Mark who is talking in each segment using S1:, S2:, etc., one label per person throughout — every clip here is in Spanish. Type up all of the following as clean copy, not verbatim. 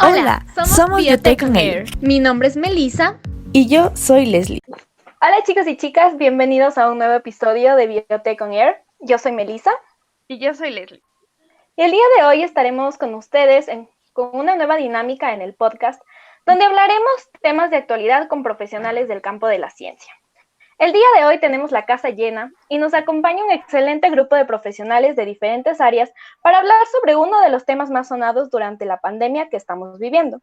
S1: Hola, somos Biotech on Air.
S2: Mi nombre es Melissa.
S1: Y yo soy Leslie.
S3: Hola chicos y chicas, bienvenidos a un nuevo episodio de Biotech on Air. Yo soy Melissa.
S4: Y yo soy Leslie.
S3: Y el día de hoy estaremos con ustedes con una nueva dinámica en el podcast, donde hablaremos temas de actualidad con profesionales del campo de la ciencia. El día de hoy tenemos la casa llena y nos acompaña un excelente grupo de profesionales de diferentes áreas para hablar sobre uno de los temas más sonados durante la pandemia que estamos viviendo,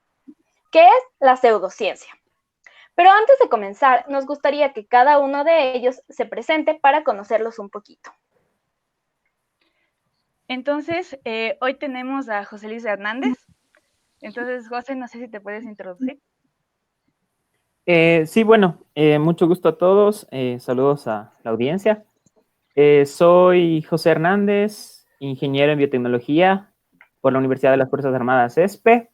S3: que es la pseudociencia. Pero antes de comenzar, nos gustaría que cada uno de ellos se presente para conocerlos un poquito.
S4: Entonces, hoy tenemos a José Luis Hernández. Entonces, José, no sé si te puedes introducir.
S5: Sí, bueno, mucho gusto a todos. Saludos a la audiencia. Soy José Hernández, ingeniero en biotecnología por la Universidad de las Fuerzas Armadas ESPE.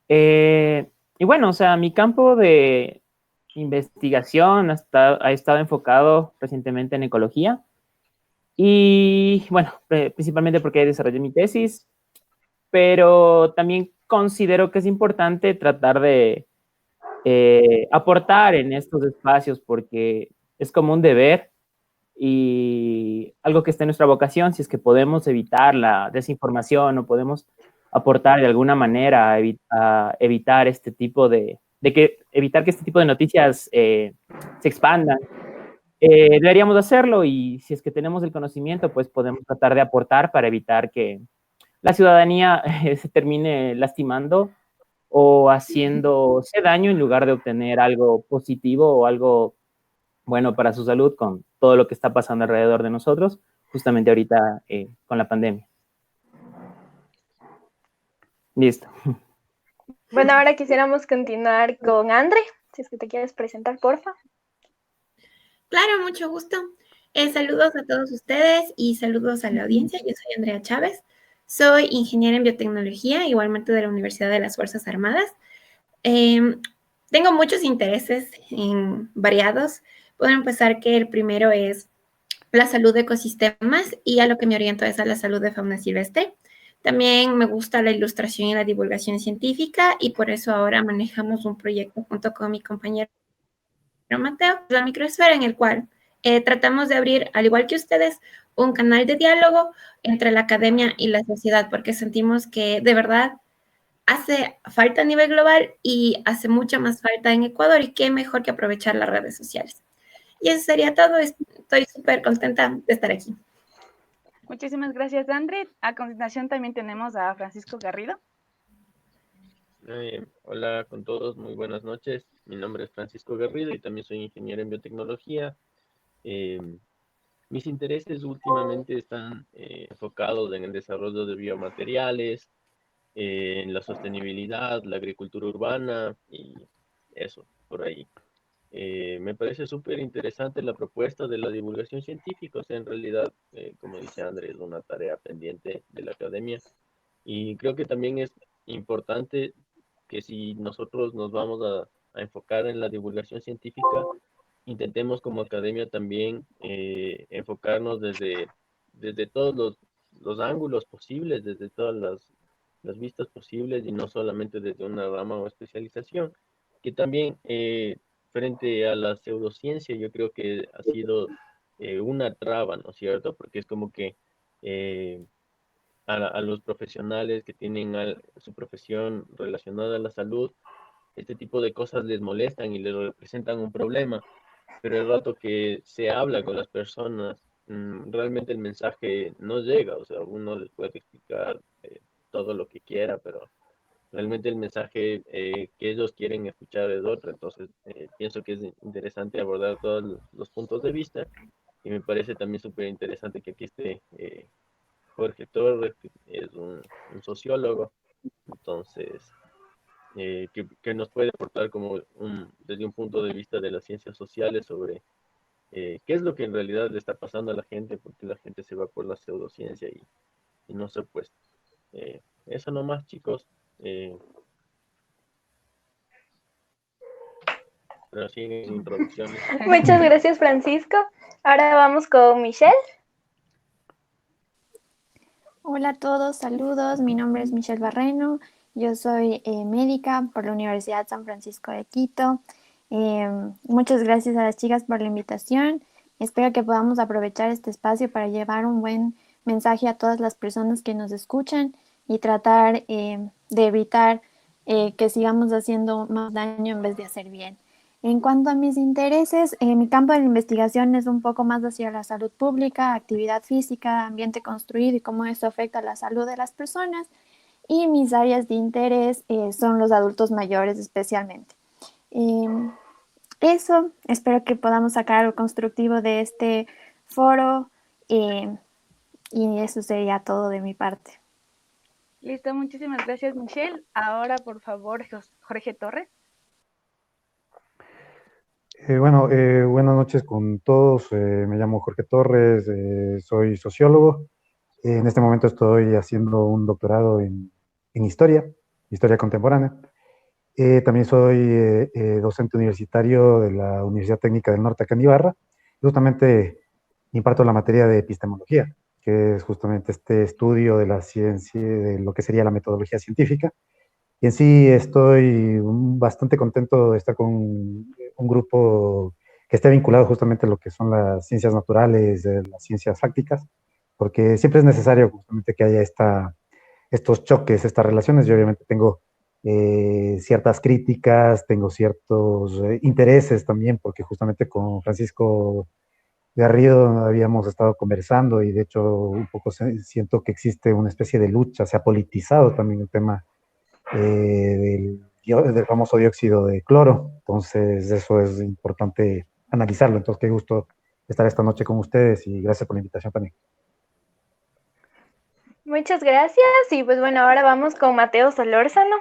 S5: Y bueno, o sea, mi campo de investigación ha estado enfocado recientemente en ecología. Y bueno, principalmente porque desarrollé mi tesis, pero también considero que es importante tratar de aportar en estos espacios porque es como un deber y algo que está en nuestra vocación. Si es que podemos evitar la desinformación o podemos aportar de alguna manera a evitar este tipo evitar que este tipo de noticias se expandan, deberíamos hacerlo, y si es que tenemos el conocimiento, pues podemos tratar de aportar para evitar que la ciudadanía se termine lastimando o haciéndose daño en lugar de obtener algo positivo o algo bueno para su salud con todo lo que está pasando alrededor de nosotros, justamente ahorita con la pandemia. Listo.
S3: Bueno, ahora quisiéramos continuar con Andre, si es que te quieres presentar, porfa.
S2: Claro, mucho gusto. Saludos a todos ustedes y saludos a la audiencia. Yo soy Andrea Chávez. Soy ingeniera en biotecnología, igualmente de la Universidad de las Fuerzas Armadas. Tengo muchos intereses variados. Puedo empezar que el primero es la salud de ecosistemas y a lo que me oriento es a la salud de fauna silvestre. También me gusta la ilustración y la divulgación científica y por eso ahora manejamos un proyecto junto con mi compañero Mateo, la microesfera, en el cual tratamos de abrir, al igual que ustedes, un canal de diálogo entre la academia y la sociedad, porque sentimos que de verdad hace falta a nivel global y hace mucha más falta en Ecuador, y qué mejor que aprovechar las redes sociales. Y eso sería todo. Estoy súper contenta de estar aquí.
S4: Muchísimas gracias, Andre. A continuación también tenemos a Francisco Garrido.
S6: Hola con todos, muy buenas noches. Mi nombre es Francisco Garrido y también soy ingeniero en biotecnología. Mis intereses últimamente están enfocados en el desarrollo de biomateriales, en la sostenibilidad, la agricultura urbana y eso, por ahí. Me parece súper interesante la propuesta de la divulgación científica. O sea, en realidad, como dice Andrés, es una tarea pendiente de la academia. Y creo que también es importante que si nosotros nos vamos a enfocar en la divulgación científica, intentemos como academia también enfocarnos desde todos los ángulos posibles, desde todas las vistas posibles y no solamente desde una rama o especialización, que también frente a la pseudociencia yo creo que ha sido una traba, ¿no es cierto? Porque es como que a los profesionales que tienen su profesión relacionada a la salud, este tipo de cosas les molestan y les representan un problema, pero el rato que se habla con las personas, realmente el mensaje no llega. O sea, uno les puede explicar todo lo que quiera, pero realmente el mensaje que ellos quieren escuchar es otro. Entonces, pienso que es interesante abordar todos los puntos de vista, y me parece también súper interesante que aquí esté Jorge Torres, que es un sociólogo. Entonces, que nos puede aportar como desde un punto de vista de las ciencias sociales sobre qué es lo que en realidad le está pasando a la gente, porque la gente se va por la pseudociencia y no se opuesta. Eso nomás, chicos. Pero siguen introducciones.
S3: Muchas gracias, Francisco. Ahora vamos con Michelle.
S7: Hola a todos, saludos. Mi nombre es Michelle Barreno Yo soy médica por la Universidad San Francisco de Quito. Muchas gracias a las chicas por la invitación. Espero que podamos aprovechar este espacio para llevar un buen mensaje a todas las personas que nos escuchan y tratar de evitar que sigamos haciendo más daño en vez de hacer bien. En cuanto a mis intereses, mi campo de investigación es un poco más hacia la salud pública, actividad física, ambiente construido y cómo eso afecta a la salud de las personas. Y mis áreas de interés son los adultos mayores especialmente. Eso, espero que podamos sacar algo constructivo de este foro y eso sería todo de mi parte.
S4: Listo, muchísimas gracias, Michelle. Ahora, por favor, Jorge Torres.
S8: Buenas noches con todos. Me llamo Jorge Torres, soy sociólogo. En este momento estoy haciendo un doctorado en historia contemporánea. También soy docente universitario de la Universidad Técnica del Norte acá en Ibarra. Justamente imparto la materia de epistemología, que es justamente este estudio de la ciencia, de lo que sería la metodología científica. Y en sí estoy bastante contento de estar con un grupo que esté vinculado justamente a lo que son las ciencias naturales, las ciencias fácticas, porque siempre es necesario justamente que haya estos choques, estas relaciones. Yo obviamente tengo ciertas críticas, tengo ciertos intereses también, porque justamente con Francisco Garrido habíamos estado conversando y de hecho un poco siento que existe una especie de lucha, se ha politizado también el tema del famoso dióxido de cloro. Entonces, eso es importante analizarlo. Entonces, qué gusto estar esta noche con ustedes y gracias por la invitación también.
S3: Muchas gracias y pues bueno, ahora vamos con Mateo Solórzano.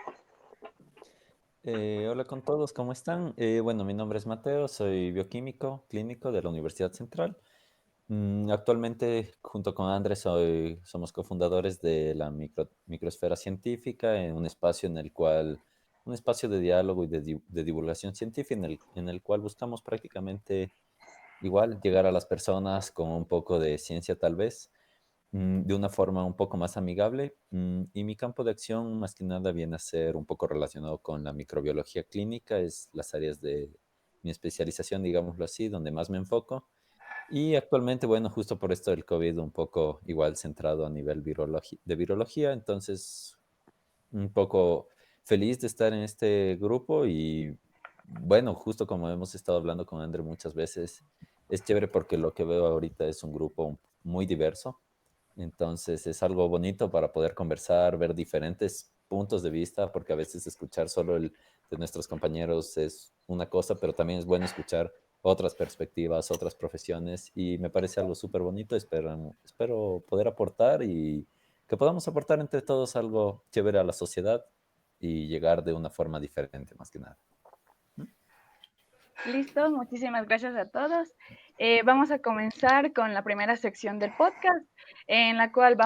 S9: Hola con todos, ¿cómo están? Bueno, mi nombre es Mateo, soy bioquímico clínico de la Universidad Central. Actualmente, junto con Andrés, somos cofundadores de la Microesfera Científica, en un espacio un espacio de diálogo y de divulgación científica en el cual buscamos prácticamente igual llegar a las personas con un poco de ciencia tal vez, de una forma un poco más amigable. Y mi campo de acción más que nada viene a ser un poco relacionado con la microbiología clínica, es las áreas de mi especialización, digámoslo así, donde más me enfoco. Y actualmente, bueno, justo por esto del COVID, un poco igual centrado a nivel de virología, entonces un poco feliz de estar en este grupo y bueno, justo como hemos estado hablando con André muchas veces, es chévere porque lo que veo ahorita es un grupo muy diverso, entonces es algo bonito para poder conversar, ver diferentes puntos de vista, porque a veces escuchar solo el de nuestros compañeros es una cosa, pero también es bueno escuchar otras perspectivas, otras profesiones y me parece algo súper bonito. Espero poder aportar y que podamos aportar entre todos algo chévere a la sociedad y llegar de una forma diferente más que nada.
S4: Listo, muchísimas gracias a todos. Vamos a comenzar con la primera sección del podcast, en la cual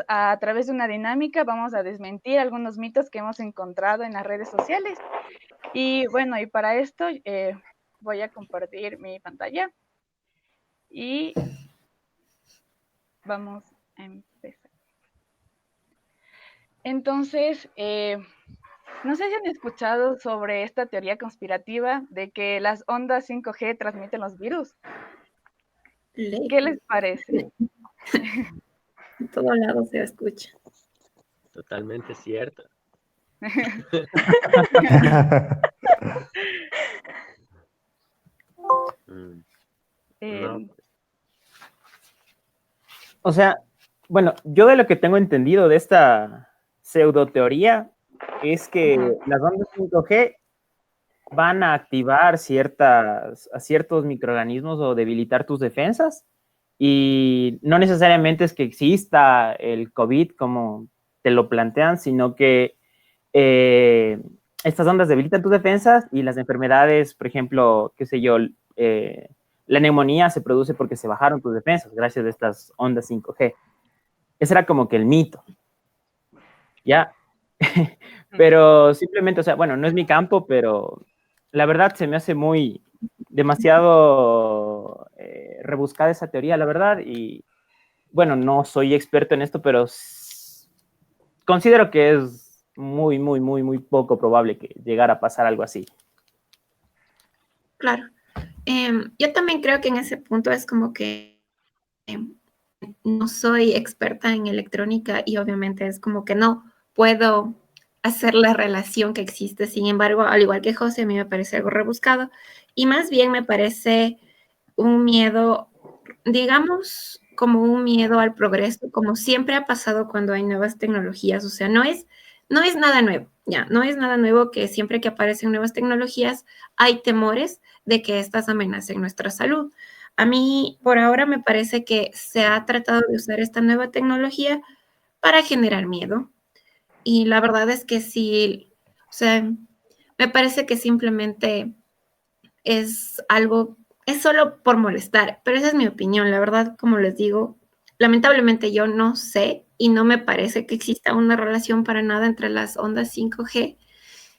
S4: a través de una dinámica, vamos a desmentir algunos mitos que hemos encontrado en las redes sociales. Y bueno, y para esto voy a compartir mi pantalla y vamos a empezar. Entonces, no sé si han escuchado sobre esta teoría conspirativa de que las ondas 5G transmiten los virus. ¿Qué les parece?
S2: En todo lado se escucha.
S6: Totalmente cierto. No.
S5: O sea, bueno, yo de lo que tengo entendido de esta pseudoteoría es que las ondas 5G van a activar ciertos microorganismos o debilitar tus defensas y no necesariamente es que exista el COVID como te lo plantean, sino que estas ondas debilitan tus defensas y las enfermedades, por ejemplo, qué sé yo, la neumonía se produce porque se bajaron tus defensas gracias a estas ondas 5G. Ese era como que el mito. ¿Ya? Pero simplemente, o sea, bueno, no es mi campo, pero la verdad se me hace demasiado rebuscada esa teoría, la verdad, y bueno, no soy experto en esto, pero considero que es muy, muy, muy, muy poco probable que llegara a pasar algo así.
S2: Claro. Yo también creo que en ese punto es como que no soy experta en electrónica y obviamente es como que no puedo hacer la relación que existe. Sin embargo, al igual que José, a mí me parece algo rebuscado y más bien me parece un miedo, digamos, como un miedo al progreso, como siempre ha pasado cuando hay nuevas tecnologías. O sea, no es nada nuevo, ya, no es nada nuevo que siempre que aparecen nuevas tecnologías hay temores de que estas amenacen nuestra salud. A mí, por ahora, me parece que se ha tratado de usar esta nueva tecnología para generar miedo. Y la verdad es que sí, o sea, me parece que simplemente es algo, es solo por molestar, pero esa es mi opinión. La verdad, como les digo, lamentablemente yo no sé y no me parece que exista una relación para nada entre las ondas 5G,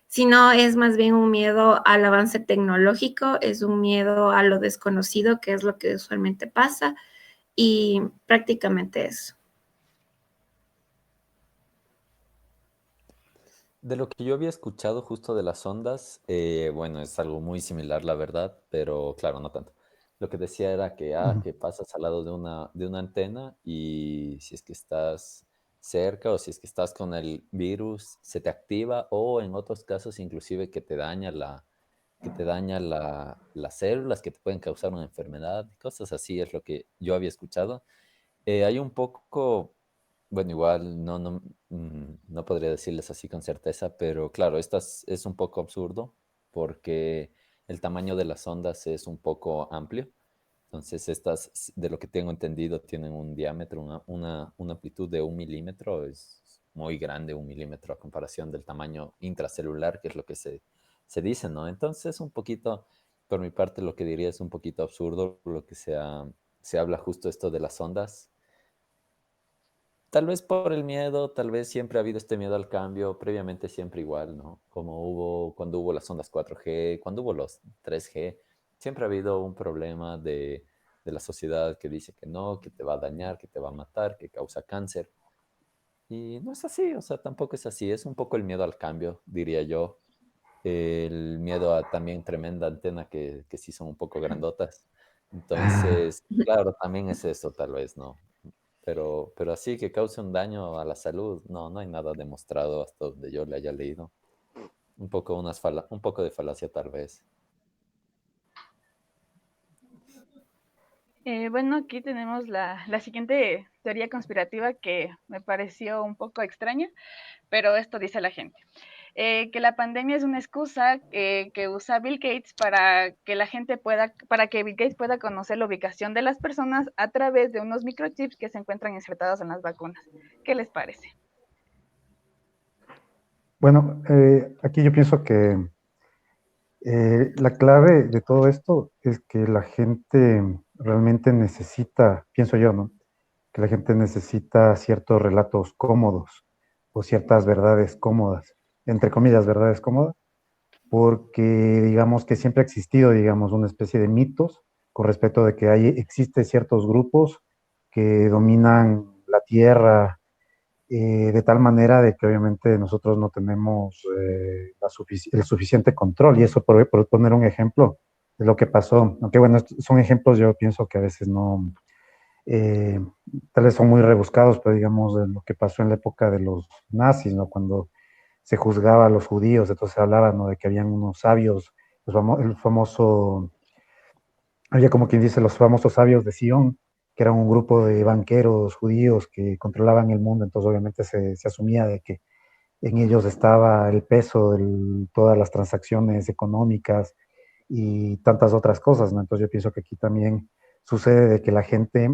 S2: sino es más bien un miedo al avance tecnológico, es un miedo a lo desconocido, que es lo que usualmente pasa, y prácticamente eso.
S9: De lo que yo había escuchado justo de las ondas, bueno, es algo muy similar, la verdad, pero claro, no tanto. Lo que decía era que,
S8: Ujú.
S9: que pasas al lado de una antena y si es que estás cerca o si es que estás con el virus, se te activa o en otros casos inclusive que te daña las células, que te pueden causar una enfermedad, cosas así es lo que yo había escuchado. Hay un poco, bueno, igual no podría decirles así con certeza, pero claro, es un poco absurdo porque el tamaño de las ondas es un poco amplio. Entonces, estas, de lo que tengo entendido, tienen un diámetro, una amplitud de 1 milímetro. Es muy grande 1 milímetro a comparación del tamaño intracelular, que es lo que se dice, ¿no? Entonces, un poquito, por mi parte, lo que diría es un poquito absurdo lo que se habla justo esto de las ondas. Tal vez por el miedo, tal vez siempre ha habido este miedo al cambio, previamente siempre igual, ¿no? Como cuando hubo las ondas 4G, cuando hubo los 3G, siempre ha habido un problema de la sociedad que dice que no, que te va a dañar, que te va a matar, que causa cáncer. Y no es así, o sea, tampoco es así, es un poco el miedo al cambio, diría yo. El miedo a también tremenda antena que sí son un poco grandotas. Entonces, claro, también es eso, tal vez, ¿no? Pero así que cause un daño a la salud, no hay nada demostrado hasta donde yo le haya leído. Un poco de falacia tal vez.
S4: Bueno, aquí tenemos la siguiente teoría conspirativa que me pareció un poco extraña, pero esto dice la gente. Que la pandemia es una excusa que usa Bill Gates para que para que Bill Gates pueda conocer la ubicación de las personas a través de unos microchips que se encuentran insertados en las vacunas. ¿Qué les parece?
S8: Bueno, aquí yo pienso que la clave de todo esto es que la gente realmente necesita, pienso yo, ¿no? Que la gente necesita ciertos relatos cómodos o ciertas verdades cómodas, entre comillas, verdades cómodas, porque digamos que siempre ha existido, digamos, una especie de mitos con respecto de que existe ciertos grupos que dominan la tierra de tal manera de que obviamente nosotros no tenemos el suficiente control. Y eso, por poner un ejemplo, es lo que pasó. Aunque bueno, son ejemplos, yo pienso que a veces no, eh, tal vez son muy rebuscados, pero digamos de lo que pasó en la época de los nazis, ¿no? Cuando se juzgaba a los judíos, entonces hablaba, ¿no? De que habían unos sabios, el famoso, había como quien dice los famosos sabios de Sion, que eran un grupo de banqueros judíos que controlaban el mundo, entonces obviamente se asumía de que en ellos estaba el peso de todas las transacciones económicas y tantas otras cosas, ¿no? Entonces yo pienso que aquí también sucede de que la gente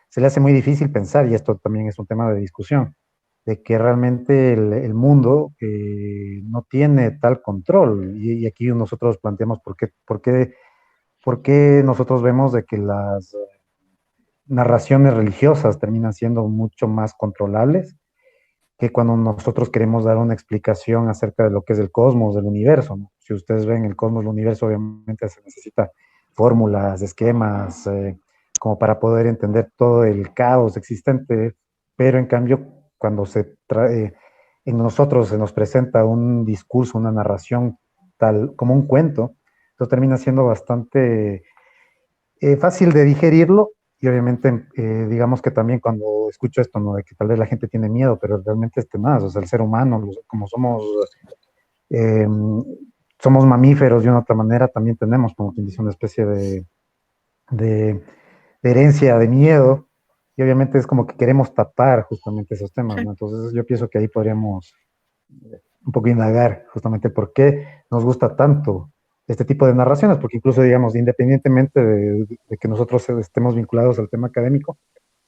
S8: se le hace muy difícil pensar, y esto también es un tema de discusión, de que realmente el mundo no tiene tal control. Y aquí nosotros planteamos por qué nosotros vemos de que las narraciones religiosas terminan siendo mucho más controlables que cuando nosotros queremos dar una explicación acerca de lo que es el cosmos, del universo, ¿no? Si ustedes ven el cosmos, el universo, obviamente se necesita fórmulas, esquemas, como para poder entender todo el caos existente, pero en cambio, cuando en nosotros se nos presenta un discurso, una narración tal como un cuento, entonces termina siendo bastante fácil de digerirlo y obviamente digamos que también cuando escucho esto, ¿no? De que tal vez la gente tiene miedo, pero realmente más, o sea, el ser humano, como eh, somos mamíferos de una otra manera, también tenemos como quien dice una especie de herencia de miedo y obviamente es como que queremos tapar justamente esos temas, ¿no? Entonces yo pienso que ahí podríamos un poco indagar justamente por qué nos gusta tanto este tipo de narraciones, porque incluso, digamos, independientemente de que nosotros estemos vinculados al tema académico,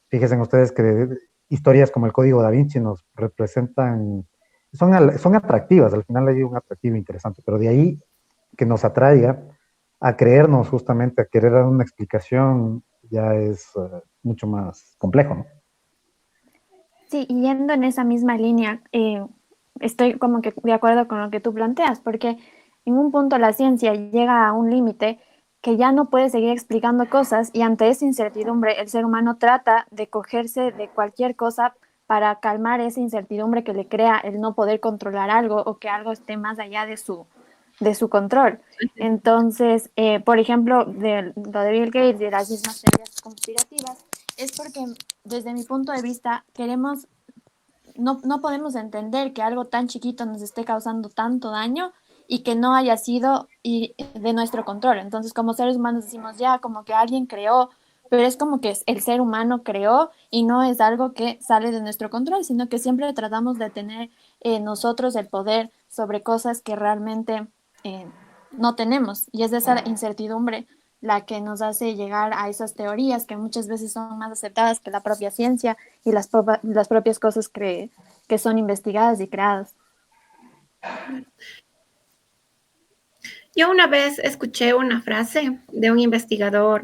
S8: fíjense ustedes que historias como el Código Da Vinci nos representan, son atractivas, al final hay un atractivo interesante, pero de ahí que nos atraiga a creernos justamente, a querer dar una explicación, ya es mucho más complejo, ¿no?
S7: Sí, y yendo en esa misma línea, estoy como que de acuerdo con lo que tú planteas, porque en un punto la ciencia llega a un límite que ya no puede seguir explicando cosas y ante esa incertidumbre el ser humano trata de cogerse de cualquier cosa para calmar esa incertidumbre que le crea el no poder controlar algo o que algo esté más allá de su control. Entonces, por ejemplo, de lo de Bill Gates y de las mismas teorías conspirativas, es porque desde mi punto de vista queremos, no podemos entender que algo tan chiquito nos esté causando tanto daño y que no haya sido de nuestro control. Entonces, como seres humanos decimos ya, como que alguien creó, pero es como que el ser humano creó y no es algo que sale de nuestro control, sino que siempre tratamos de tener nosotros el poder sobre cosas que realmente eh, no tenemos. Y es de esa incertidumbre la que nos hace llegar a esas teorías que muchas veces son más aceptadas que la propia ciencia y las propias cosas que son investigadas y creadas.
S2: Yo una vez escuché una frase de un investigador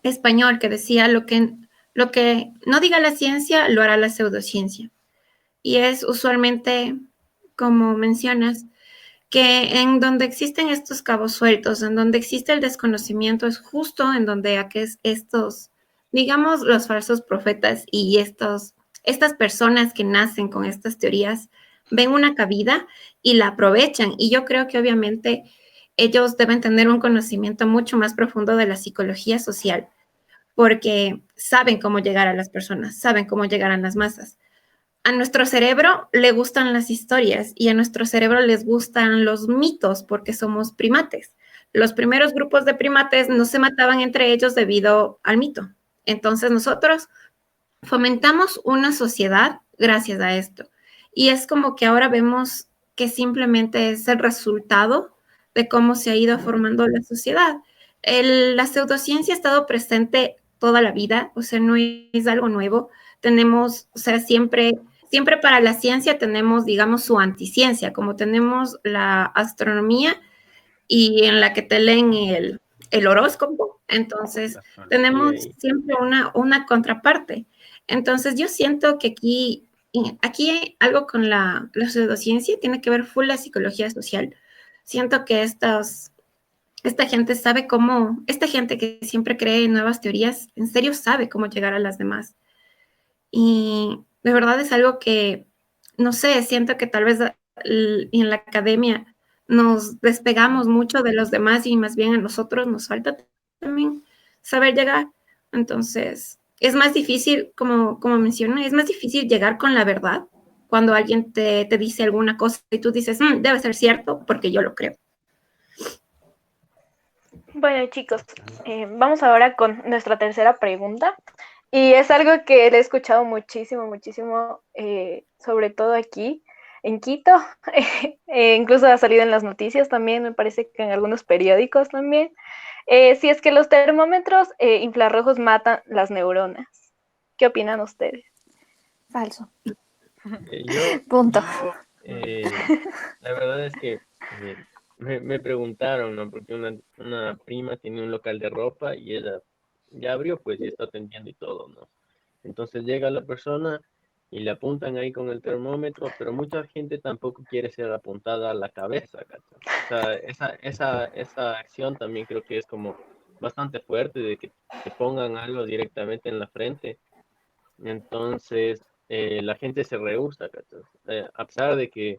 S2: español que decía lo que no diga la ciencia lo hará la pseudociencia. Y es usualmente, como mencionas, que en donde existen estos cabos sueltos, en donde existe el desconocimiento, es justo en donde estos, digamos, los falsos profetas y estas personas que nacen con estas teorías ven una cabida y la aprovechan. Y yo creo que obviamente ellos deben tener un conocimiento mucho más profundo de la psicología social, porque saben cómo llegar a las personas, saben cómo llegar a las masas. A nuestro cerebro le gustan las historias y a nuestro cerebro les gustan los mitos porque somos primates. Los primeros grupos de primates no se mataban entre ellos debido al mito. Entonces nosotros fomentamos una sociedad gracias a esto. Y es como que ahora vemos que simplemente es el resultado de cómo se ha ido formando la sociedad. La pseudociencia ha estado presente toda la vida, o sea, no es algo nuevo. Tenemos, o sea, siempre para la ciencia tenemos, digamos, su anticiencia, como tenemos la astronomía y en la que te leen el horóscopo. Entonces, tenemos siempre una contraparte. Entonces, yo siento que aquí hay algo con la pseudociencia, tiene que ver full la psicología social. Siento que esta gente sabe cómo, esta gente que siempre cree en nuevas teorías, en serio sabe cómo llegar a las demás. Y de verdad es algo que, no sé, siento que tal vez en la academia nos despegamos mucho de los demás y más bien a nosotros nos falta también saber llegar. Entonces, es más difícil, como mencioné, es más difícil llegar con la verdad cuando alguien te dice alguna cosa y tú dices, debe ser cierto porque yo lo creo.
S3: Bueno, chicos, vamos ahora con nuestra tercera pregunta. Y es algo que le he escuchado muchísimo, sobre todo aquí en Quito. Incluso ha salido en las noticias también, me parece que en algunos periódicos también. Si es que los termómetros infrarrojos matan las neuronas. ¿Qué opinan ustedes?
S7: Falso.
S3: Punto.
S6: La verdad es que me preguntaron, ¿no? Porque una prima tiene un local de ropa y ella ya abrió, pues, y está atendiendo y todo, ¿no? Entonces llega la persona y le apuntan ahí con el termómetro, pero mucha gente tampoco quiere ser apuntada a la cabeza, ¿cachai? O sea, esa acción también creo que es como bastante fuerte de que te pongan algo directamente en la frente. Entonces, la gente se rehúsa, ¿cachai? A pesar de que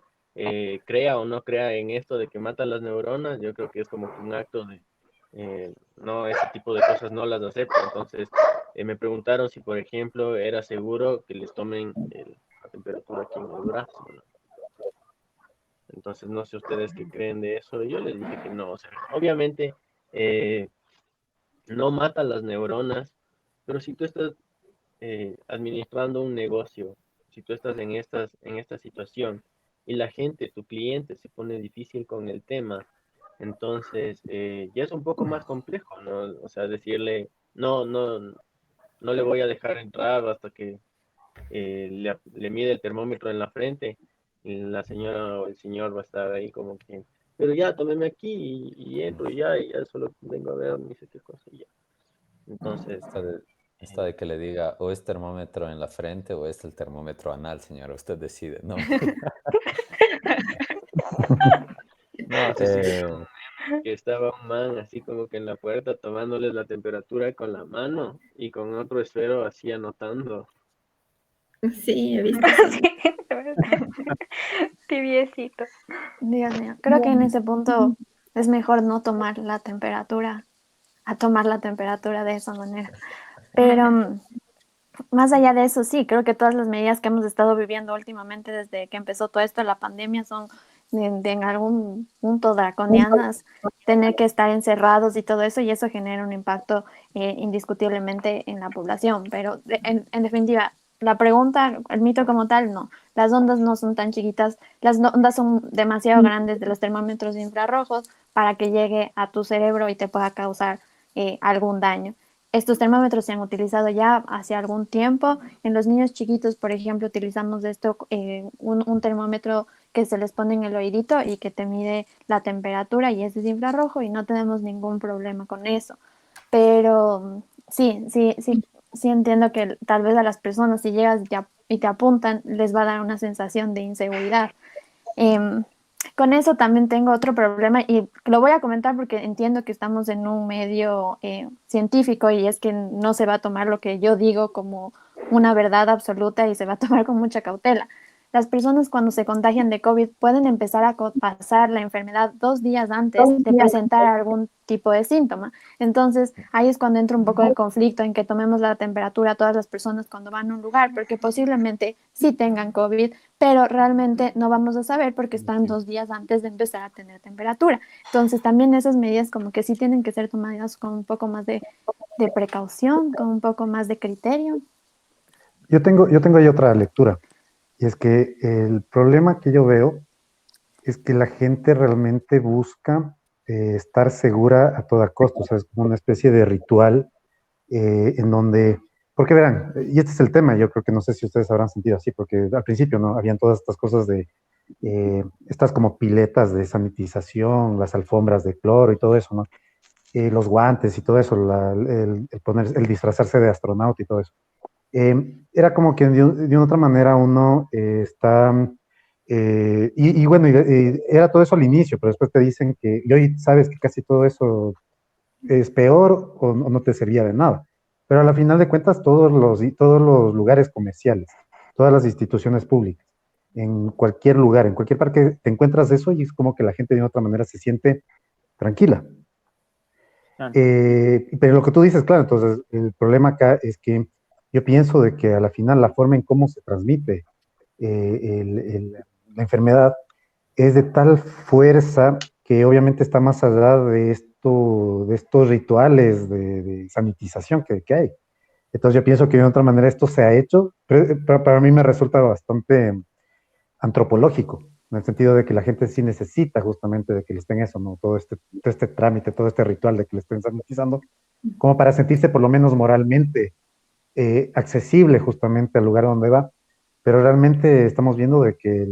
S6: crea o no crea en esto de que matan las neuronas, yo creo que es como que un acto de, no, ese tipo de cosas no las acepto. Entonces, me preguntaron si, por ejemplo, era seguro que les tomen la temperatura aquí en el brazo, ¿no? Entonces, no sé ustedes qué creen de eso. Yo les dije que no, o sea, obviamente no mata las neuronas, pero si tú estás administrando un negocio, si tú estás en esta situación y la gente, tu cliente, se pone difícil con el tema, entonces ya es un poco más complejo, ¿no? O sea, decirle, no le voy a dejar entrar hasta que le mide el termómetro en la frente, y la señora o el señor va a estar ahí como que, pero ya, tómeme aquí y entro y ya solo vengo a ver, ni sé qué cosa y ya. Entonces,
S9: Esta de que le diga o es termómetro en la frente o es el termómetro anal, señora, usted decide, ¿no?
S6: no, sí, sí,
S9: Eh,
S6: que estaba un man así como que en la puerta tomándoles la temperatura con la mano y con otro esfero así anotando.
S2: Sí, he visto eso.
S3: Tibiecito.
S7: Dios mío, creo que en ese punto es mejor no tomar la temperatura, a tomar la temperatura de esa manera. Pero más allá de eso, sí, creo que todas las medidas que hemos estado viviendo últimamente desde que empezó todo esto, la pandemia, son en algún punto draconianas, tener que estar encerrados y todo eso, y eso genera un impacto indiscutiblemente en la población. Pero en definitiva, la pregunta, el mito como tal, no. Las ondas no son tan chiquitas, las ondas son demasiado grandes de los termómetros infrarrojos para que llegue a tu cerebro y te pueda causar algún daño. Estos termómetros se han utilizado ya hace algún tiempo. En los niños chiquitos, por ejemplo, utilizamos esto, un termómetro que se les pone en el oídito y que te mide la temperatura, y ese es infrarrojo y no tenemos ningún problema con eso. Pero sí entiendo que tal vez a las personas, si llegas y te apuntan, les va a dar una sensación de inseguridad. Con eso también tengo otro problema y lo voy a comentar porque entiendo que estamos en un medio científico, y es que no se va a tomar lo que yo digo como una verdad absoluta y se va a tomar con mucha cautela. Las personas, cuando se contagian de COVID, pueden empezar a pasar la enfermedad 2 días antes de presentar algún tipo de síntoma. Entonces, ahí es cuando entra un poco de conflicto en que tomemos la temperatura a todas las personas cuando van a un lugar, porque posiblemente sí tengan COVID, pero realmente no vamos a saber porque están 2 días antes de empezar a tener temperatura. Entonces, también esas medidas como que sí tienen que ser tomadas con un poco más de precaución, con un poco más de criterio.
S8: Yo tengo ahí otra lectura, y es que el problema que yo veo es que la gente realmente busca estar segura a toda costa, o sea, es como una especie de ritual en donde, porque verán, y este es el tema, yo creo que no sé si ustedes habrán sentido así, porque al principio, ¿no? Habían todas estas cosas de, estas como piletas de sanitización, las alfombras de cloro y todo eso, ¿no? Los guantes y todo eso, el disfrazarse de astronauta y todo eso. Era como que de una otra manera uno está, y bueno, era todo eso al inicio, pero después te dicen que, y hoy sabes que casi todo eso es peor o no te servía de nada. Pero a la final de cuentas, todos los lugares comerciales, todas las instituciones públicas, en cualquier lugar, en cualquier parque, te encuentras eso y es como que la gente de otra manera se siente tranquila. Pero lo que tú dices, claro, entonces el problema acá es que yo pienso de que a la final la forma en cómo se transmite la enfermedad es de tal fuerza que obviamente está más allá de estos rituales de sanitización que hay. Entonces yo pienso que de otra manera esto se ha hecho, pero para mí me resulta bastante antropológico, en el sentido de que la gente sí necesita justamente de que le estén eso, ¿no? Todo este trámite, todo este ritual de que le estén sanitizando, como para sentirse por lo menos moralmente accesible justamente al lugar donde va. Pero realmente estamos viendo de que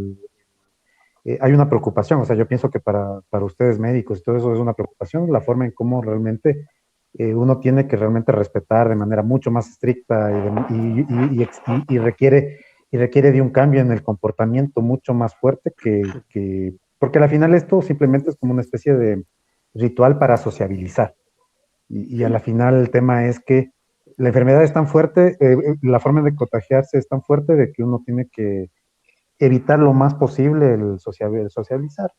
S8: hay una preocupación, o sea, yo pienso que para ustedes médicos y todo eso es una preocupación, la forma en cómo realmente uno tiene que realmente respetar de manera mucho más estricta y requiere de un cambio en el comportamiento mucho más fuerte porque al final esto simplemente es como una especie de ritual para sociabilizar. Y a la final el tema es que la enfermedad es tan fuerte, la forma de contagiarse es tan fuerte de que uno tiene que evitar lo más posible el socializar.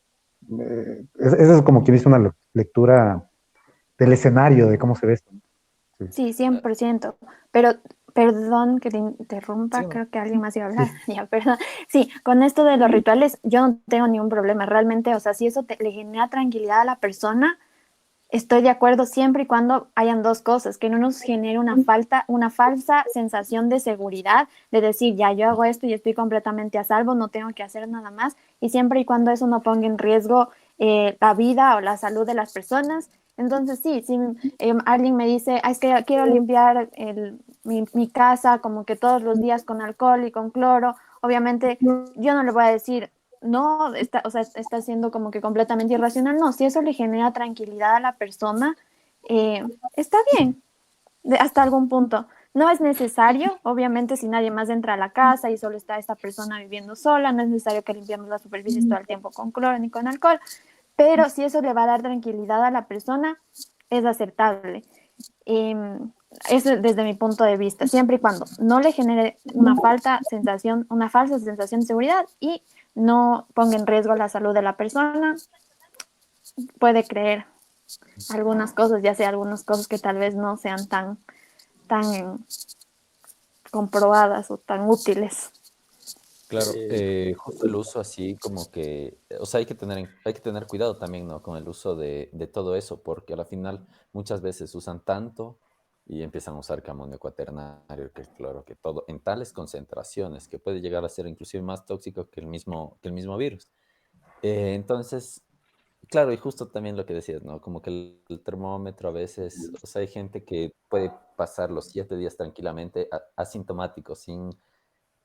S8: Esa es como quien hizo una lectura del escenario de cómo se ve esto.
S7: Sí, 100%. Pero, perdón que te interrumpa,
S9: Sí,
S7: creo que alguien más iba a hablar. Ya, perdón. Sí, con esto de los rituales, yo no tengo ningún problema. Realmente, o sea, si eso le genera tranquilidad a la persona, estoy de acuerdo siempre y cuando hayan dos cosas, que no nos genere una falsa sensación de seguridad, de decir, ya yo hago esto y estoy completamente a salvo, no tengo que hacer nada más, y siempre y cuando eso no ponga en riesgo la vida o la salud de las personas. Entonces, sí, si alguien me dice, "Ah, es que quiero limpiar mi casa como que todos los días con alcohol y con cloro", obviamente yo no le voy a decir, no, o sea, está siendo como que completamente irracional. No, si eso le genera tranquilidad a la persona, está bien, hasta algún punto. No es necesario, obviamente, si nadie más entra a la casa y solo está esta persona viviendo sola, no es necesario que limpiemos las superficies todo el tiempo con cloro ni con alcohol, pero si eso le va a dar tranquilidad a la persona, es aceptable. Eso desde mi punto de vista, siempre y cuando no le genere una falsa sensación de seguridad y no ponga en riesgo la salud de la persona, puede creer algunas cosas, ya sea algunas cosas que tal vez no sean tan comprobadas o tan útiles.
S9: claro, justo el uso así como que, o sea, hay que tener cuidado también, ¿no? Con el uso de todo eso, porque a la final muchas veces usan tanto y empiezan a usar que amonio cuaternario, que cloro, que todo, en tales concentraciones que puede llegar a ser inclusive más tóxico que el mismo virus. Entonces, claro, y justo también lo que decías, ¿no? Como que el termómetro a veces, o sea, hay gente que puede pasar los 7 días tranquilamente asintomático, sin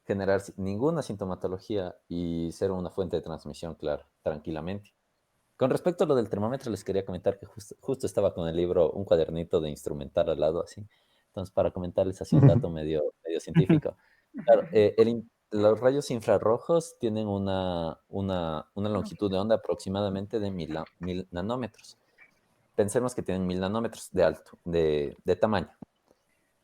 S9: generar ninguna sintomatología y ser una fuente de transmisión, claro, tranquilamente. Con respecto a lo del termómetro, les quería comentar que justo estaba con el libro, un cuadernito de instrumental al lado, así. Entonces, para comentarles así un dato medio científico. Claro, los rayos infrarrojos tienen una longitud de onda aproximadamente de 1000 nanómetros. Pensemos que tienen 1000 nanómetros de alto, de tamaño.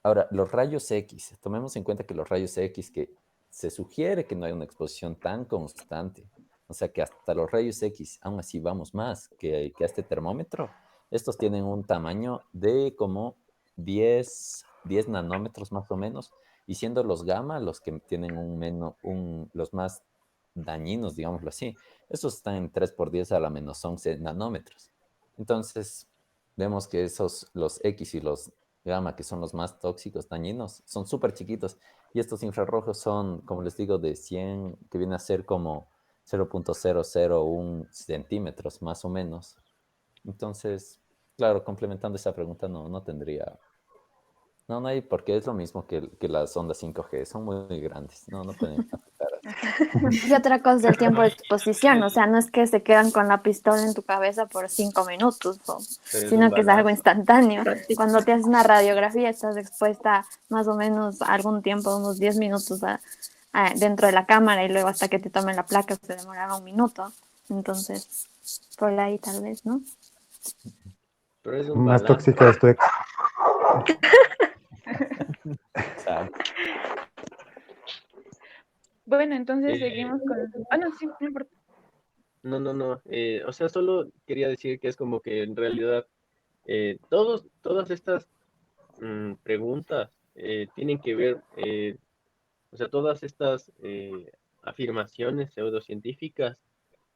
S9: Ahora, los rayos X, tomemos en cuenta que los rayos X, que se sugiere que no hay una exposición tan constante, o sea que hasta los rayos X, aún así vamos más que a este termómetro, estos tienen un tamaño de como 10 nanómetros más o menos, y siendo los gamma los que tienen los más dañinos, digámoslo así, estos están en 3 por 10 a la menos 11 nanómetros. Entonces, vemos que los X y los gamma, que son los más tóxicos, dañinos, son súper chiquitos. Y estos infrarrojos son, como les digo, de 100, que viene a ser como 0.001 centímetros, más o menos. Entonces, claro, complementando esa pregunta, no tendría. No hay, porque es lo mismo que las ondas 5G, son muy grandes, no pueden afectar así.
S7: Y otra cosa del tiempo de exposición, o sea, no es que se quedan con la pistola en tu cabeza por 5 minutos,
S6: Pero es un
S7: sino que es algo
S6: balazo.
S7: instantáneo. Cuando te haces una radiografía estás expuesta más o menos a algún tiempo, unos 10 minutos dentro de la cámara y luego hasta que te tomen la placa se demoraba 1 minuto. Entonces, por ahí tal vez, ¿no?
S6: Pero es un
S8: Más
S6: balazo.
S8: tóxica es tu ex.
S9: Exacto.
S4: Bueno, entonces
S6: Eh,
S4: seguimos con... Ah, no, sí, no importa.
S6: no. O sea, solo quería decir que es como que en realidad todas estas preguntas tienen que ver, o sea, todas estas afirmaciones pseudocientíficas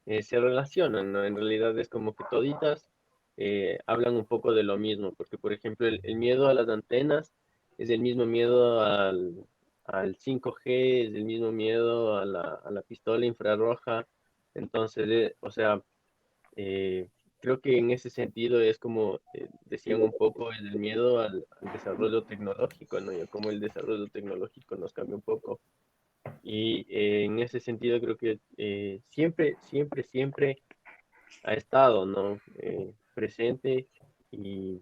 S6: se relacionan, ¿no? En realidad es como que toditas hablan un poco de lo mismo, porque por ejemplo el miedo a las antenas es el mismo miedo al 5G, es el mismo miedo a la pistola infrarroja, entonces, o sea, eh, creo que en ese sentido es como decían un poco el miedo al desarrollo tecnológico, ¿no? Y a cómo el desarrollo tecnológico nos cambia un poco. Y en ese sentido creo que siempre ha estado, ¿no? Presente y,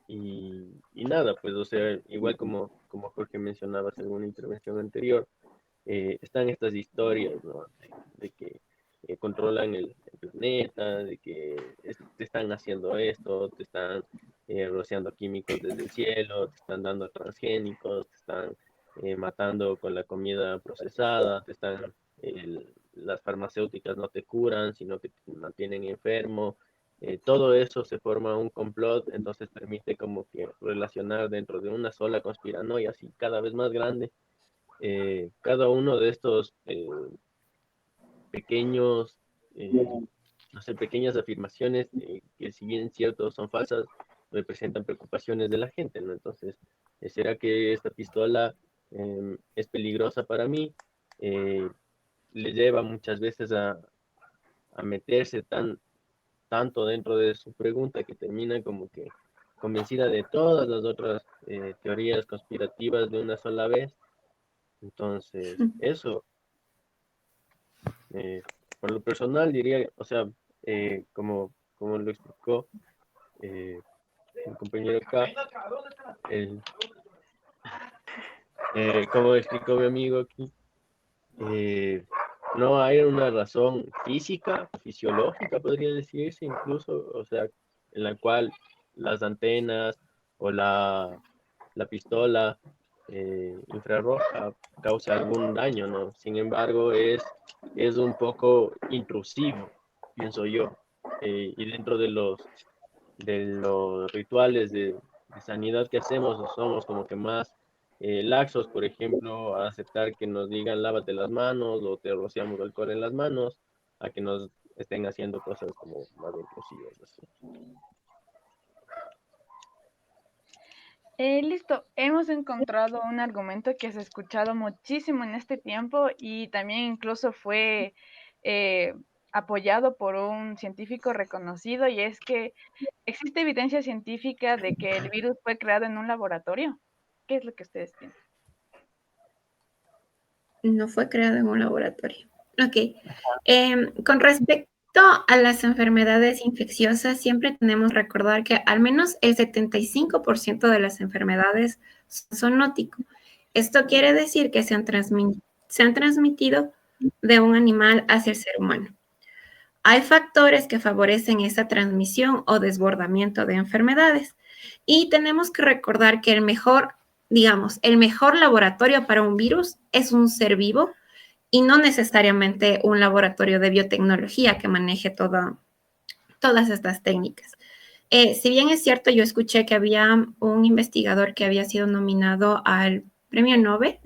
S6: y nada, pues, o sea, igual como Jorge mencionaba en una intervención anterior, están estas historias, ¿no? De que controlan el planeta, de que te están haciendo esto, te están rociando químicos desde el cielo, te están dando transgénicos, te están matando con la comida procesada, las farmacéuticas no te curan, sino que te mantienen enfermo. Todo eso se forma un complot, entonces permite como que relacionar dentro de una sola conspiranoia, así cada vez más grande, cada uno de estos pequeños, no sé, pequeñas afirmaciones que si bien ciertos son falsas, representan preocupaciones de la gente, ¿no? Entonces, ¿será que esta pistola es peligrosa para mí? Le lleva muchas veces a meterse tanto dentro de su pregunta que termina como que convencida de todas las otras teorías conspirativas de una sola vez. Entonces, eso, por lo personal diría, o sea, como lo explicó mi compañero acá, el, como explicó mi amigo aquí, no hay una razón física, fisiológica, podría decirse incluso, o sea, en la cual las antenas o la pistola infrarroja causa algún daño, ¿no? Sin embargo, es un poco intrusivo, pienso yo. Y dentro de los rituales de sanidad que hacemos, somos como que más laxos, por ejemplo, a aceptar que nos digan lávate las manos o te rociamos alcohol en las manos, a que nos estén haciendo cosas como más intrusivas. Así.
S4: Listo, hemos encontrado un argumento que se ha escuchado muchísimo en este tiempo y también incluso fue apoyado por un científico reconocido, y es que existe evidencia científica de que el virus fue creado en un laboratorio. ¿Qué es lo que ustedes piensan?
S2: No fue creado en un laboratorio. Ok. Con respecto a las enfermedades infecciosas, siempre tenemos que recordar que al menos el 75% de las enfermedades son zoonótico. Esto quiere decir que se han transmitido de un animal hacia el ser humano. Hay factores que favorecen esa transmisión o desbordamiento de enfermedades. Y tenemos que recordar que el mejor laboratorio para un virus es un ser vivo y no necesariamente un laboratorio de biotecnología que maneje todas estas técnicas. Si bien es cierto, yo escuché que había un investigador que había sido nominado al premio Nobel.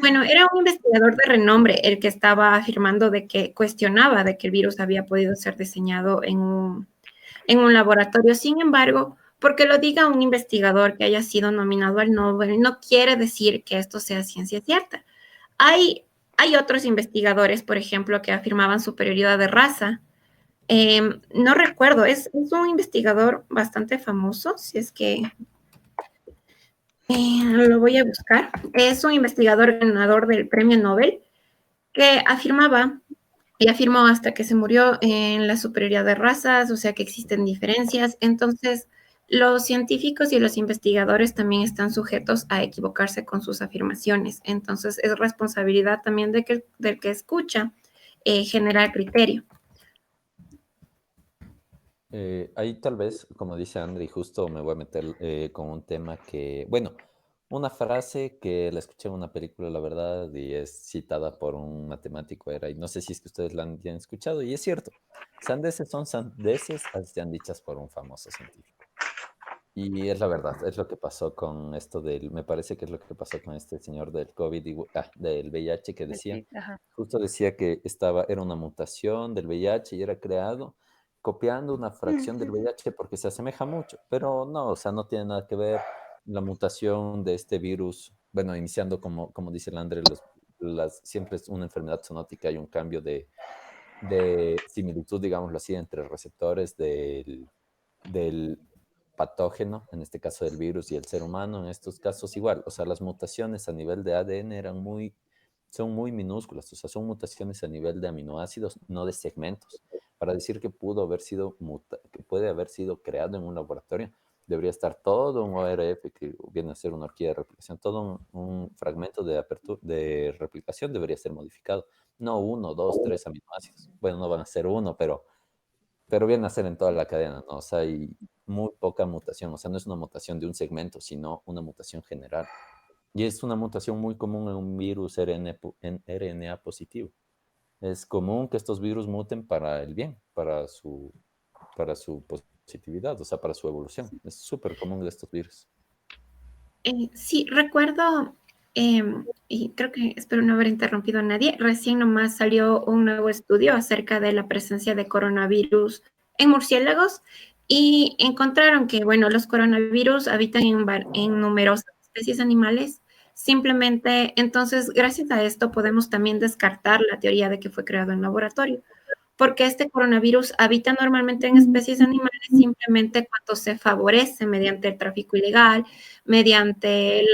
S2: Bueno, era un investigador de renombre el que estaba afirmando de que cuestionaba de que el virus había podido ser diseñado en un laboratorio. Sin embargo, porque lo diga un investigador que haya sido nominado al Nobel, no quiere decir que esto sea ciencia cierta. Hay otros investigadores, por ejemplo, que afirmaban superioridad de raza. No recuerdo, es un investigador bastante famoso, si es que lo voy a buscar. Es un investigador ganador del premio Nobel que afirmaba y afirmó hasta que se murió en la superioridad de razas, o sea que existen diferencias. Entonces, los científicos y los investigadores también están sujetos a equivocarse con sus afirmaciones. Entonces, es responsabilidad también del que escucha generar criterio.
S9: Ahí tal vez, como dice Andri, justo me voy a meter con un tema que, bueno, una frase que la escuché en una película, la verdad, y es citada por un matemático, y no sé si es que ustedes la han escuchado, y es cierto, sandeces son sandeces, así sean dichas por un famoso científico. Y es la verdad, es lo que pasó con esto me parece que es lo que pasó con este señor del COVID, del VIH, que decía,
S4: Ajá.
S9: justo decía que era una mutación del VIH y era creado copiando una fracción del VIH porque se asemeja mucho, pero no, o sea, no tiene nada que ver la mutación de este virus, bueno, iniciando como dice el André, siempre es una enfermedad zoonótica y un cambio de similitud, digámoslo así, entre receptores del patógeno, en este caso del virus y el ser humano, en estos casos igual, o sea, las mutaciones a nivel de ADN son muy minúsculas, o sea, son mutaciones a nivel de aminoácidos, no de segmentos. Para decir que que puede haber sido creado en un laboratorio, Debería estar todo un ORF que viene a ser una horquilla de replicación, todo un fragmento de replicación debería ser modificado. No 1, 2, 3 aminoácidos. Bueno, no van a ser uno, pero viene a ser en toda la cadena, ¿no? O sea, hay muy poca mutación. O sea, no es una mutación de un segmento, sino una mutación general. Y es una mutación muy común en un virus RNA positivo. Es común que estos virus muten para el bien, para su positividad, o sea, para su evolución. Es súper común de estos virus.
S2: Sí, recuerdo, y creo que espero no haber interrumpido a nadie, recién nomás salió un nuevo estudio acerca de la presencia de coronavirus en murciélagos y encontraron que, bueno, los coronavirus habitan en numerosas especies animales. Simplemente, entonces, gracias a esto podemos también descartar la teoría de que fue creado en laboratorio, porque este coronavirus habita normalmente en especies animales simplemente cuando se favorece mediante el tráfico ilegal, mediante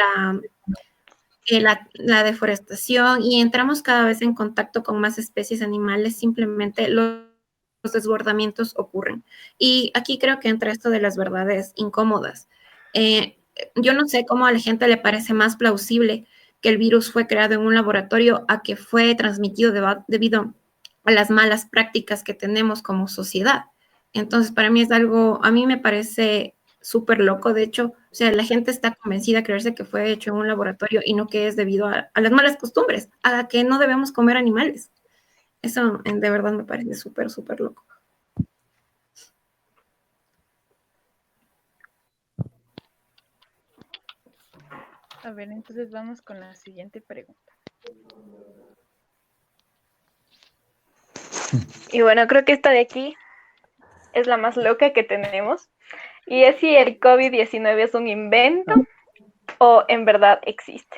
S2: la deforestación, y entramos cada vez en contacto con más especies animales, simplemente los desbordamientos ocurren. Y aquí creo que entra esto de las verdades incómodas. Yo no sé cómo a la gente le parece más plausible que el virus fue creado en un laboratorio a que fue transmitido debido a las malas prácticas que tenemos como sociedad. Entonces, para mí es algo, a mí me parece súper loco, de hecho, o sea, la gente está convencida de creerse que fue hecho en un laboratorio y no que es debido a las malas costumbres, a que no debemos comer animales. Eso de verdad me parece súper, súper loco.
S4: A ver, entonces vamos con la siguiente pregunta.
S3: Y bueno, creo que esta de aquí es la más loca que tenemos. Y es si el COVID-19 es un invento o en verdad existe.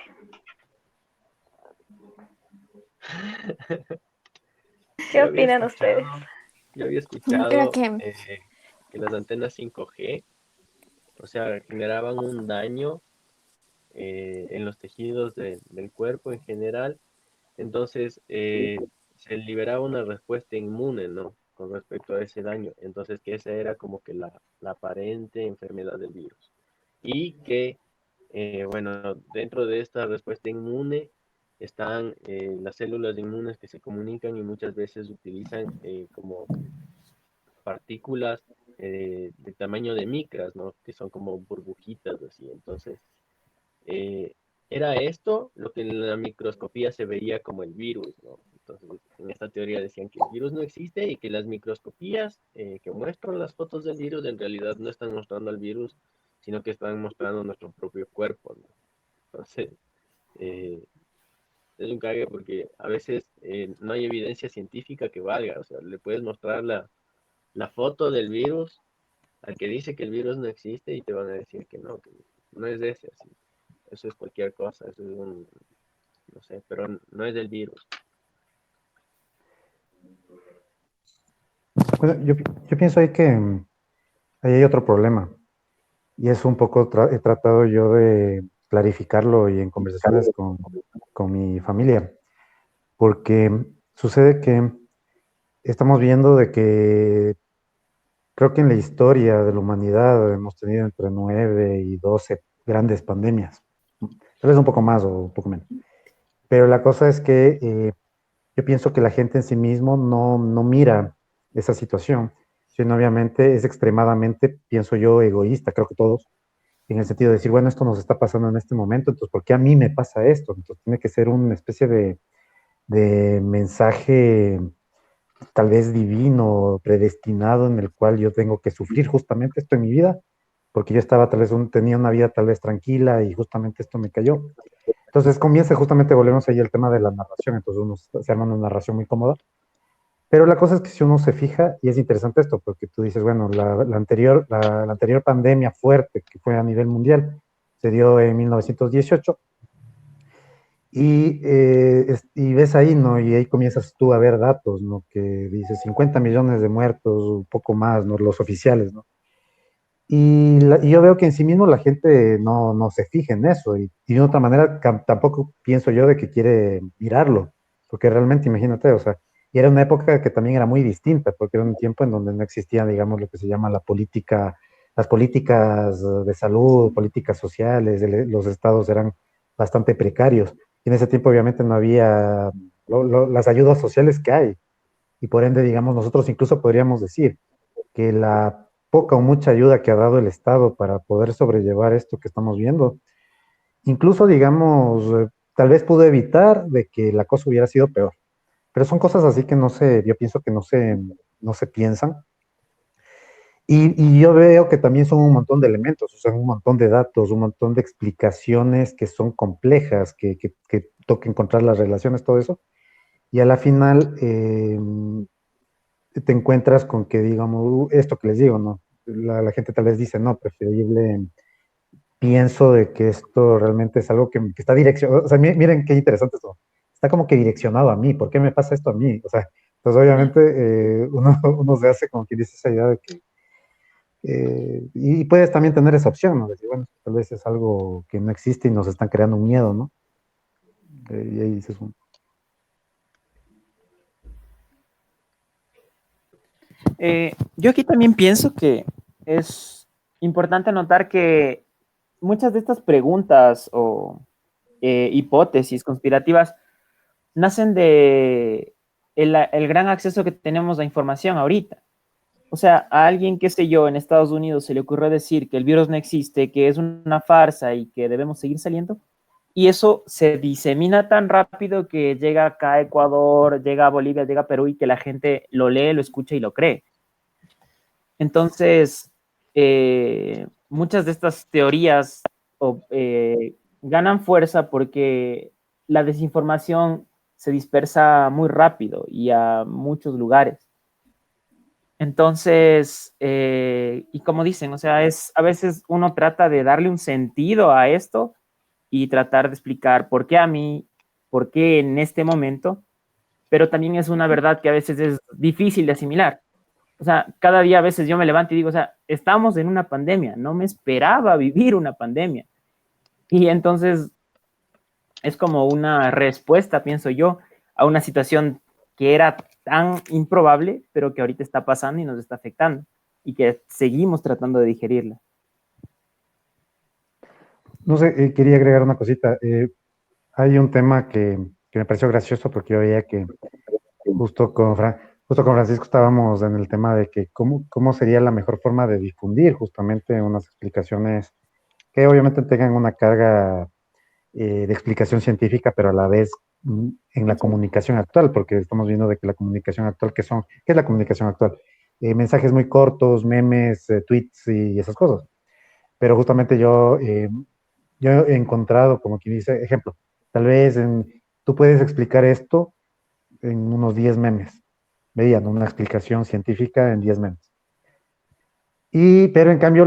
S3: ¿Qué opinan ustedes?
S6: Yo había escuchado
S7: Creo que
S6: que las antenas 5G, o sea, generaban un daño en los tejidos del cuerpo en general. Entonces, se liberaba una respuesta inmune, ¿no? Con respecto a ese daño. Entonces, que esa era como que la aparente enfermedad del virus. Y que, bueno, dentro de esta respuesta inmune están las células inmunes que se comunican y muchas veces utilizan como partículas de tamaño de micras, ¿no? Que son como burbujitas así. Entonces, era esto lo que en la microscopía se veía como el virus, ¿no? Entonces, en esta teoría decían que el virus no existe y que las microscopías que muestran las fotos del virus en realidad no están mostrando al virus, sino que están mostrando nuestro propio cuerpo, ¿no? Entonces, es un cague porque a veces no hay evidencia científica que valga, o sea, le puedes mostrar la foto del virus al que dice que el virus no existe y te van a decir que no es de ese, así. Eso es cualquier cosa, eso es no sé, pero no es del virus.
S8: Bueno, yo pienso ahí que ahí hay otro problema, y es un poco, he tratado yo de clarificarlo y en conversaciones con mi familia, porque sucede que estamos viendo de que creo que en la historia de la humanidad hemos tenido entre 9 y 12 grandes pandemias, tal vez un poco más o un poco menos. Pero la cosa es que yo pienso que la gente en sí mismo no mira esa situación, sino obviamente es extremadamente, pienso yo, egoísta, creo que todos, en el sentido de decir, bueno, esto nos está pasando en este momento, entonces, ¿por qué a mí me pasa esto? Entonces, tiene que ser una especie de mensaje tal vez divino, predestinado, en el cual yo tengo que sufrir justamente esto en mi vida, porque yo estaba tal vez, tenía una vida tal vez tranquila y justamente esto me cayó. Entonces comienza justamente, volvemos ahí al tema de la narración, entonces uno se arma una narración muy cómoda, pero la cosa es que si uno se fija, y es interesante esto, porque tú dices, bueno, la anterior pandemia fuerte que fue a nivel mundial se dio en 1918, y ves ahí, ¿no? Y ahí comienzas tú a ver datos, ¿no? Que dices 50 millones de muertos, un poco más, ¿no? Los oficiales, ¿no? Y yo veo que en sí mismo la gente no se fija en eso, y de otra manera tampoco pienso yo de que quiere mirarlo, porque realmente imagínate, o sea, y era una época que también era muy distinta, porque era un tiempo en donde no existía, digamos, lo que se llama la política las políticas de salud, políticas sociales de los estados eran bastante precarios. Y en ese tiempo obviamente no había las ayudas sociales que hay. Y por ende, digamos, nosotros incluso podríamos decir que la poca o mucha ayuda que ha dado el Estado para poder sobrellevar esto que estamos viendo, incluso, digamos, tal vez pudo evitar de que la cosa hubiera sido peor. Pero son cosas así que no se, yo pienso que no se piensan. Y yo veo que también son un montón de elementos, o sea, un montón de datos, un montón de explicaciones que son complejas, que toca encontrar las relaciones, todo eso. Y a la final te encuentras con que, digamos, esto que les digo, ¿no? La gente tal vez dice, no, preferible, pienso de que esto realmente es algo que está direccionado, o sea, miren qué interesante esto, está como que direccionado a mí, ¿por qué me pasa esto a mí? O sea, pues obviamente uno se hace como que dice esa idea de que, y puedes también tener esa opción, ¿no? Decir, bueno, tal vez es algo que no existe y nos están creando un miedo, ¿no? Y ahí dices,
S5: Yo aquí también pienso que es importante notar que muchas de estas preguntas o hipótesis conspirativas nacen de el gran acceso que tenemos a información ahorita. O sea, a alguien, qué sé yo, en Estados Unidos se le ocurrió decir que el virus no existe, que es una farsa y que debemos seguir saliendo, y eso se disemina tan rápido que llega acá a Ecuador, llega a Bolivia, llega a Perú y que la gente lo lee, lo escucha y lo cree. Entonces, muchas de estas teorías ganan fuerza porque la desinformación se dispersa muy rápido y a muchos lugares. Entonces, y como dicen, o sea, a veces uno trata de darle un sentido a esto y tratar de explicar por qué a mí, por qué en este momento, pero también es una verdad que a veces es difícil de asimilar. O sea, cada día a veces yo me levanto y digo, o sea, estamos en una pandemia, no me esperaba vivir una pandemia. Y entonces es como una respuesta, pienso yo, a una situación que era tan improbable, pero que ahorita está pasando y nos está afectando y que seguimos tratando de digerirla.
S8: no sé, quería agregar una cosita. Hay un tema que me pareció gracioso porque yo veía que justo con Francisco estábamos en el tema de que cómo sería la mejor forma de difundir justamente unas explicaciones que obviamente tengan una carga de explicación científica, pero a la vez en la comunicación actual, porque estamos viendo de que la comunicación actual, ¿qué es la comunicación actual? Mensajes muy cortos, memes, tweets y esas cosas. Pero justamente yo he encontrado, como quien dice, ejemplo, tal vez tú puedes explicar esto en unos 10 memes. Veían una explicación científica en 10 memes. Pero en cambio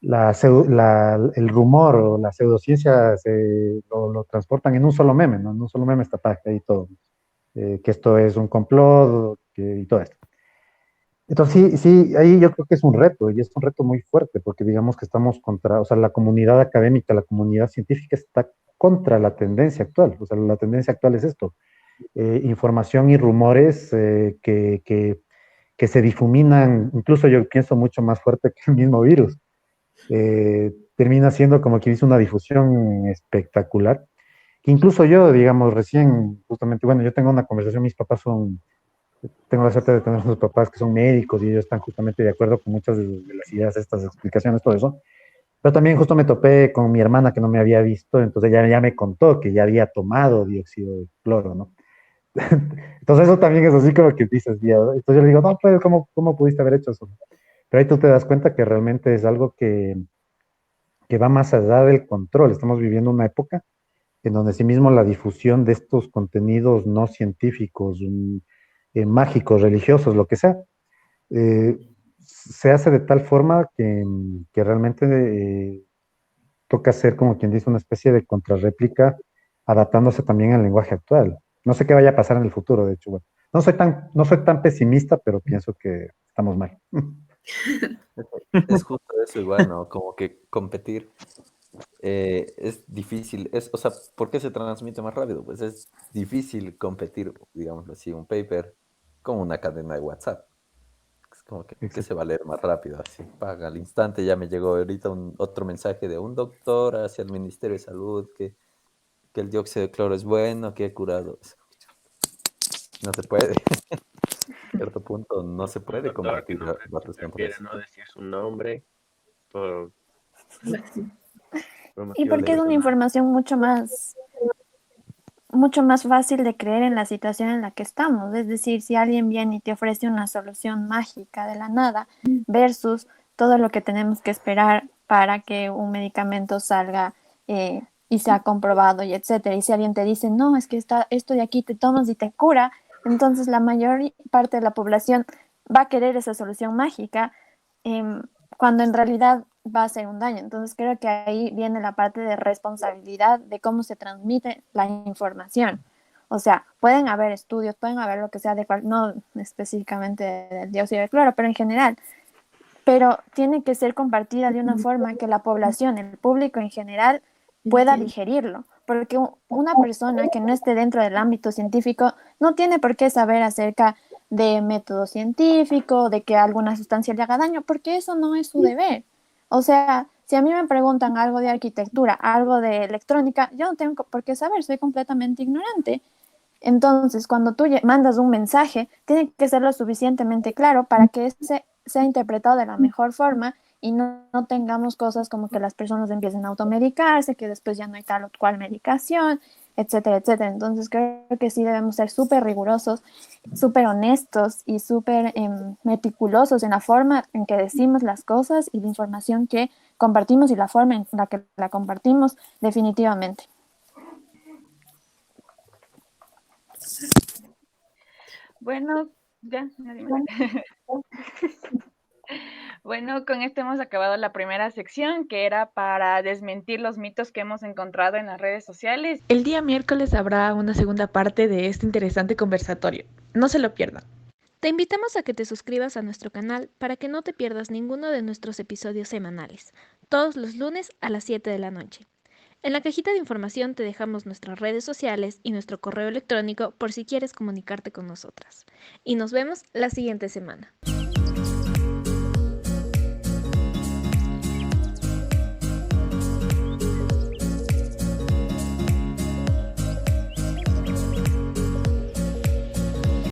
S8: el rumor o la pseudociencia lo transportan en un solo meme, ¿no? En un solo meme está ahí todo. Que esto es un complot y todo esto. Entonces, sí, ahí yo creo que es un reto, y es un reto muy fuerte, porque digamos que estamos contra, o sea, la comunidad académica, la comunidad científica está contra la tendencia actual. O sea, la tendencia actual es esto, información y rumores que se difuminan, incluso yo pienso mucho más fuerte que el mismo virus. Termina siendo como que hizo una difusión espectacular, que incluso yo, digamos, recién, justamente, bueno, yo tengo una conversación, mis papás tengo la suerte de tener unos papás que son médicos y ellos están justamente de acuerdo con muchas de las ideas, estas explicaciones, todo eso. Pero también justo me topé con mi hermana que no me había visto, entonces ya me contó que ya había tomado dióxido de cloro, ¿no? Entonces eso también es así como que dices, ya, entonces yo le digo, no, pues, ¿cómo pudiste haber hecho eso? Pero ahí tú te das cuenta que realmente es algo que va más allá del control. Estamos viviendo una época en donde sí mismo la difusión de estos contenidos no científicos, mágicos, religiosos, lo que sea, eh, se hace de tal forma que realmente toca hacer, como quien dice, una especie de contrarréplica, adaptándose también al lenguaje actual. No sé qué vaya a pasar en el futuro, de hecho, bueno. No soy tan pesimista, pero pienso que estamos mal.
S9: Es justo eso igual, ¿no? Como que competir es difícil. O sea, ¿por qué se transmite más rápido? Pues es difícil competir, digámoslo así, un paper con una cadena de WhatsApp. como que se va a leer más rápido, así, paga al instante. Ya me llegó ahorita otro mensaje de un doctor hacia el Ministerio de Salud que el dióxido de cloro es bueno, que ha curado. No se puede. A cierto punto no se puede
S6: Doctor, que
S9: compartir
S6: no
S9: datos
S6: prefiere
S9: controversos.
S6: no decir su nombre por
S7: Y
S6: motivos
S7: porque es una
S6: de
S7: información mucho más fácil de creer en la situación en la que estamos. Es decir, si alguien viene y te ofrece una solución mágica de la nada versus todo lo que tenemos que esperar para que un medicamento salga y sea comprobado y etcétera. Y si alguien te dice, no, es que esto de aquí te tomas y te cura, entonces la mayor parte de la población va a querer esa solución mágica em, cuando en realidad va a ser un daño. Entonces creo que ahí viene la parte de responsabilidad de cómo se transmite la información. O sea, pueden haber estudios, pueden haber lo que sea, no específicamente del dióxido de cloro, pero en general. Pero tiene que ser compartida de una forma que la población, el público en general, pueda digerirlo. Porque una persona que no esté dentro del ámbito científico no tiene por qué saber acerca de método científico, de que alguna sustancia le haga daño, porque eso no es su deber. O sea, si a mí me preguntan algo de arquitectura, algo de electrónica, yo no tengo por qué saber, soy completamente ignorante. Entonces, cuando tú mandas un mensaje, tiene que ser lo suficientemente claro para que ese sea interpretado de la mejor forma y no tengamos cosas como que las personas empiecen a automedicarse, que después ya no hay tal o cual medicación, etcétera, etcétera. Entonces, creo que sí debemos ser súper rigurosos, súper honestos y súper meticulosos en la forma en que decimos las cosas y la información que compartimos y la forma en la que la compartimos definitivamente.
S4: Bueno, ya, dime. Bueno, con esto hemos acabado la primera sección, que era para desmentir los mitos que hemos encontrado en las redes sociales.
S1: El día miércoles habrá una segunda parte de este interesante conversatorio. No se lo pierdan.
S10: Te invitamos a que te suscribas a nuestro canal para que no te pierdas ninguno de nuestros episodios semanales, todos los lunes a las 7 de la noche. En la cajita de información te dejamos nuestras redes sociales y nuestro correo electrónico por si quieres comunicarte con nosotras. Y nos vemos la siguiente semana.